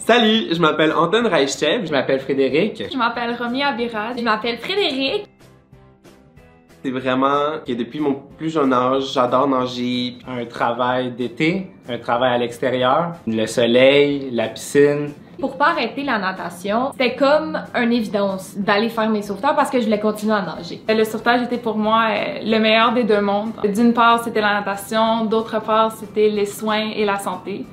Salut, je m'appelle Anton Reichev. Je m'appelle Frédéric. Je m'appelle Romy Abirad. Je m'appelle Frédéric. C'est vraiment que depuis mon plus jeune âge, j'adore nager. Un travail d'été, un travail à l'extérieur, le soleil, la piscine. Pour pas arrêter la natation, c'était comme une évidence d'aller faire mes sauveteurs parce que je voulais continuer à nager. Le sauvetage était pour moi le meilleur des deux mondes. D'une part, c'était la natation, d'autre part, c'était les soins et la santé.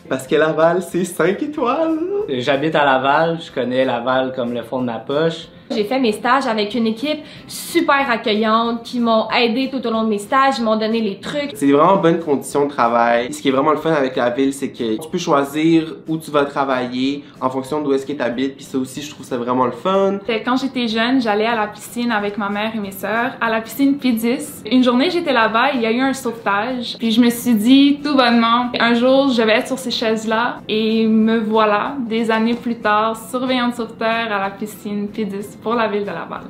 Parce que Laval, c'est 5 étoiles. J'habite à Laval, je connais Laval comme le fond de ma poche. J'ai fait mes stages avec une équipe super accueillante qui m'ont aidé tout au long de mes stages, ils m'ont donné les trucs. C'est vraiment bonnes conditions de travail. Ce qui est vraiment le fun avec la ville, c'est que tu peux choisir où tu vas travailler en fonction d'où est-ce que tu habites. Puis ça aussi, je trouve ça vraiment le fun. Quand j'étais jeune, j'allais à la piscine avec ma mère et mes sœurs, à la piscine P10. Une journée, j'étais là-bas, il y a eu un sauvetage. Puis je me suis dit, tout bonnement, un jour, je vais être sur ces chaises-là. Et me voilà, des années plus tard, surveillante sauveteur à la piscine P10 pour la ville de Laval.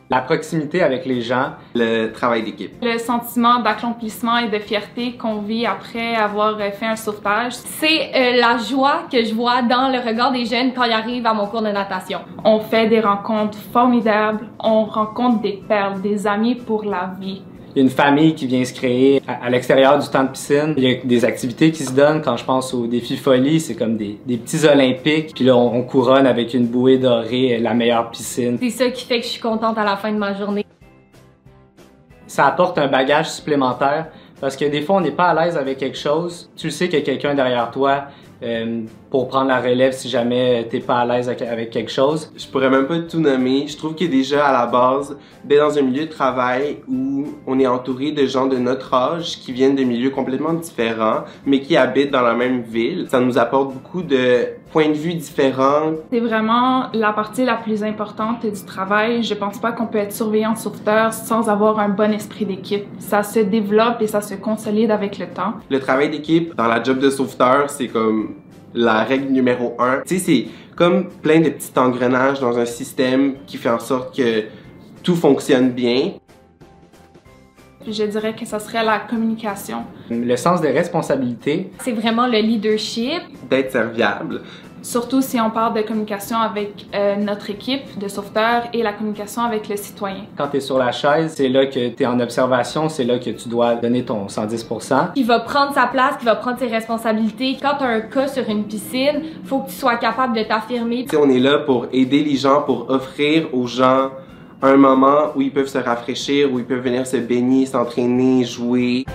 La proximité avec les gens. Le travail d'équipe. Le sentiment d'accomplissement et de fierté qu'on vit après avoir fait un sauvetage. C'est la joie que je vois dans le regard des jeunes quand ils arrivent à mon cours de natation. On fait des rencontres formidables, on rencontre des perles, des amis pour la vie. Il y a une famille qui vient se créer à l'extérieur du temps de piscine. Il y a des activités qui se donnent. Quand je pense au défi folie, c'est comme des petits olympiques. Puis là, on couronne avec une bouée dorée la meilleure piscine. C'est ça qui fait que je suis contente à la fin de ma journée. Ça apporte un bagage supplémentaire parce que des fois, on n'est pas à l'aise avec quelque chose. Tu le sais qu'il y a quelqu'un derrière toi pour prendre la relève si jamais t'es pas à l'aise avec quelque chose. Je pourrais même pas tout nommer. Je trouve que déjà à la base, d'être dans un milieu de travail où on est entouré de gens de notre âge qui viennent de milieux complètement différents, mais qui habitent dans la même ville, ça nous apporte beaucoup de points de vue différents. C'est vraiment la partie la plus importante du travail. Je pense pas qu'on peut être surveillant sauveteur sans avoir un bon esprit d'équipe. Ça se développe et ça se consolide avec le temps. Le travail d'équipe dans la job de sauveteur, c'est comme la règle numéro 1. Tu sais, c'est comme plein de petits engrenages dans un système qui fait en sorte que tout fonctionne bien. Je dirais que ça serait la communication. Le sens de responsabilité. C'est vraiment le leadership. D'être serviable. Surtout si on parle de communication avec notre équipe de sauveteurs et la communication avec le citoyen. Quand tu es sur la chaise, c'est là que tu es en observation, c'est là que tu dois donner ton 110%. Qui va prendre sa place, qui va prendre ses responsabilités. Quand tu as un cas sur une piscine, faut que tu sois capable de t'affirmer. Tu sais, on est là pour aider les gens, pour offrir aux gens un moment où ils peuvent se rafraîchir, où ils peuvent venir se baigner, s'entraîner, jouer.